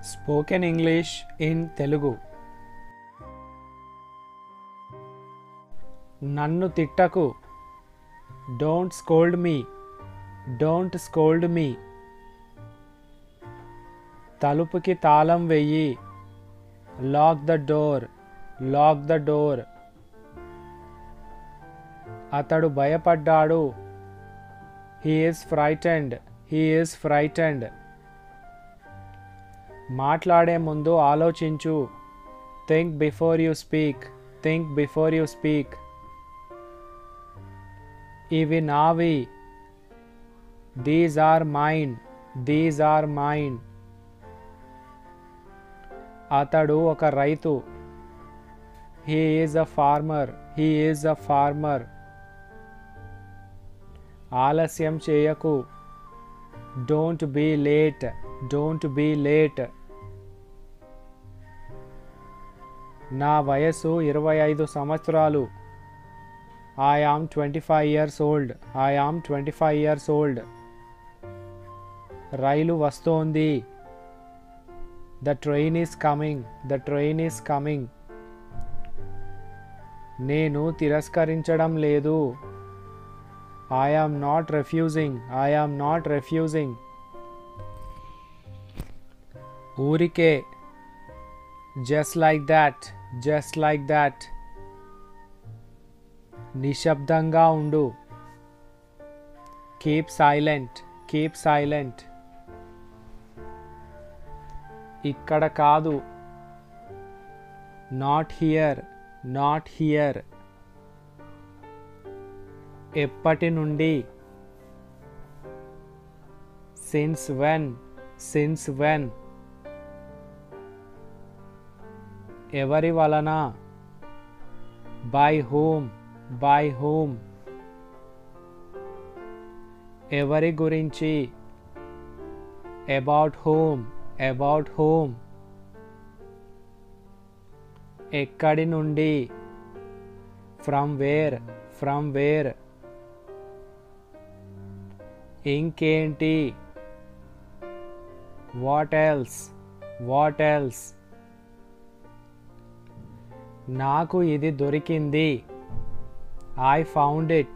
Spoken English in Telugu. నన్ను తిట్టకు. Don't scold me. Don't scold me. తలుపుకి తాళం వెయ్యి. Lock the door. Lock the door. అతడు భయపడ్డాడు. He is frightened. He is frightened. మాట్లాడే ముందు ఆలోచించు. Think before you speak. Think before you speak. ఇవి నావి. These are mine. These are mine. అతడు ఒక రైతు. He is a farmer. He is a farmer. ఆలస్యం చేయకు. Don't be late. Don't be late. నా వయసు 25 సంవత్సరాలు. I am 25 years old. I am 25 years old. రైలు వస్తోంది. The train is coming. The train is coming. నేను తిరస్కరించడం లేదు. I am not refusing. I am not refusing. ఊరికే. Just like that. Just like that. నిశ్శబ్దంగా ఉండు. Keep silent. Keep silent. ఇక్కడ కాదు. Not here. Not here. ఎప్పటి నుండి. Since when. Since when. ఎవరి వలన. By whom. By whom. ఎవరి గురించి. About whom. About whom. ఎక్కడి నుండి. From where. From where. ఇంకేంటి. What else. What else. నాకు ఇది దొరికింది. I found it.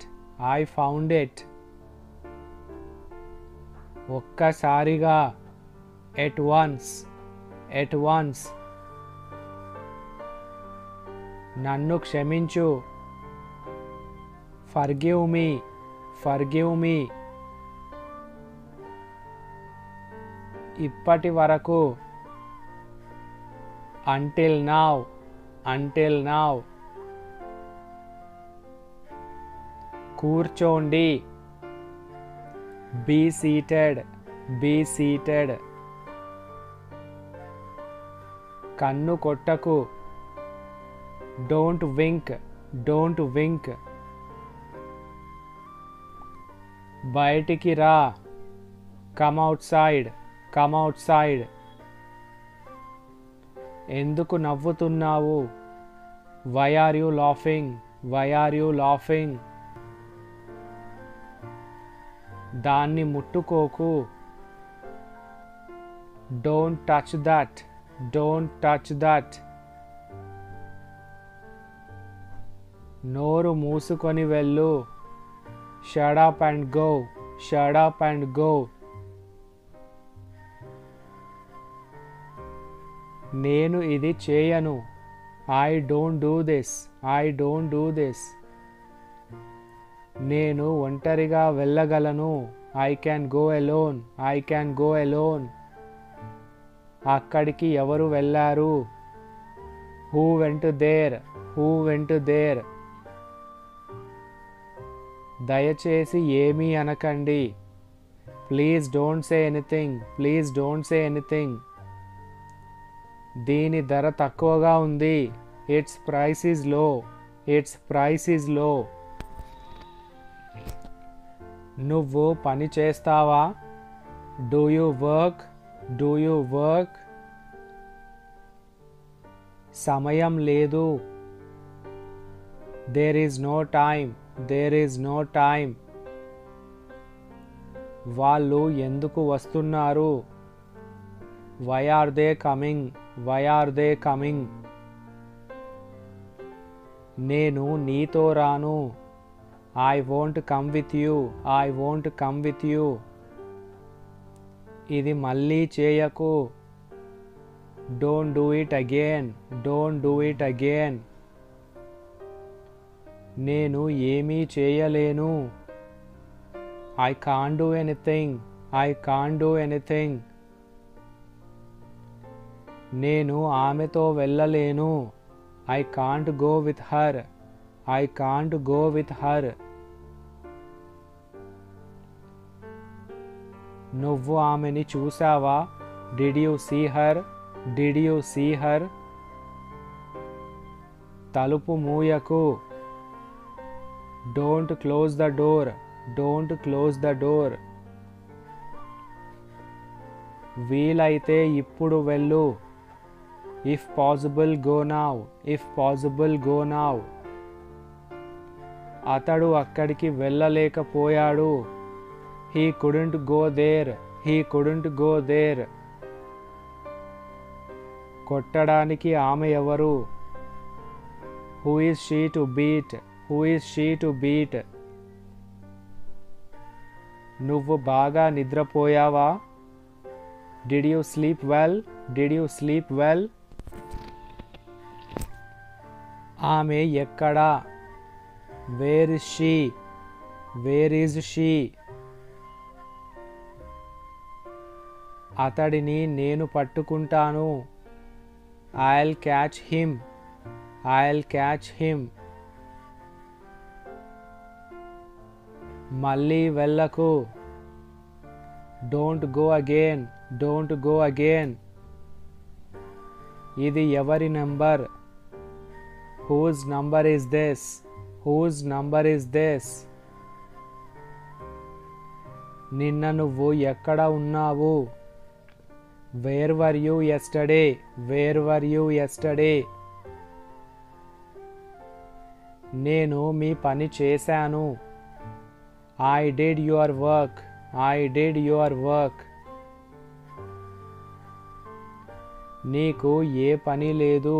I found it. ఒక్కసారిగా. At once. At once. నన్ను క్షమించు. Forgive me. Forgive me. ఇప్పటి వరకు. Until now. Until now. కూర్చోండి. Be seated. Be seated. కన్ను కొట్టకు. Don't wink. Don't wink. బయటికి రా. Come outside. Come outside. ఎందుకు నవ్వుతున్నావు. Why are you laughing? Why are you laughing? దాన్ని ముట్టుకోకు. Don't touch that. Don't touch that. నోరు మూసుకొని వెళ్ళు. Shut up and go. Shut up and go. నేను ఇది చేయను. I don't do this. I don't do this. నేను ఒంటరిగా వెళ్ళగలను. I can go alone. I can go alone. అక్కడికి ఎవరు వెళ్ళారు. Who went there? Who went there? దయచేసి ఏమీ అనకండి. Please don't say anything. Please don't say anything. దీని ధర తక్కువగా ఉంది. Its price is low. Its price is low. నువ్వు పని చేస్తావా. Do you work? Do you work? సమయం లేదు. There is no time. There is no time. వాళ్ళు ఎందుకు వస్తున్నారు? Why are they coming? Why are they coming? నేను నీతో రాను. I won't come with you. I won't come with you. ఇది మళ్ళీ చేయకు. Don't do it again. Don't do it again. నేను ఏమీ చేయలేను. I can't do anything. I can't do anything. నేను ఆమెతో వెళ్ళలేను. I can't go with her. I can't go with her. నువ్వు ఆమెని చూసావా? Did you see her? Did you see her? తలుపు మూయకు. Don't close the door. Don't close the door. వీలైతే ఇప్పుడు వెళ్ళు. If possible go now. If possible go now. అతడు అక్కడికి వెళ్ళలేకపోయాడు. He couldn't go there. He couldn't go there. కొట్టడానికి ఆమె ఎవరు? Who is she to beat? Who is she to beat? నువ్వు బాగా నిద్రపోయావా? Did you sleep well? Did you sleep well? ఆమె ఎక్కడా? Where is she? Where is she? అతడిని నేను పట్టుకుంటాను. I'll catch him. I'll catch him. మళ్ళీ వెళ్ళకు. Don't go again. Don't go again. ఇది ఎవరి number? Whose number is this? Whose number is this? నిన్న నువ్వు ఎక్కడ ఉన్నావు? Where were you yesterday? Where were you yesterday? నేను మీ పని చేశాను. I did your work. I did your work. నీకు ఏ పని లేదు.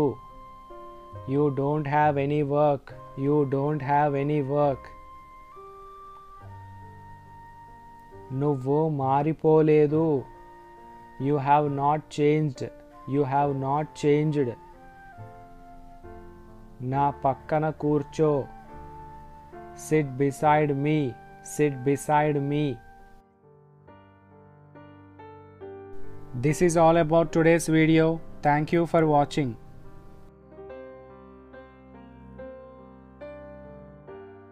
You don't have any work. You don't have any work. నువ్వు మారిపోలేదు. You have not changed. You have not changed. నా పక్కన కూర్చో. Sit beside me. Sit beside me. This is all about today's video. Thank you for watching.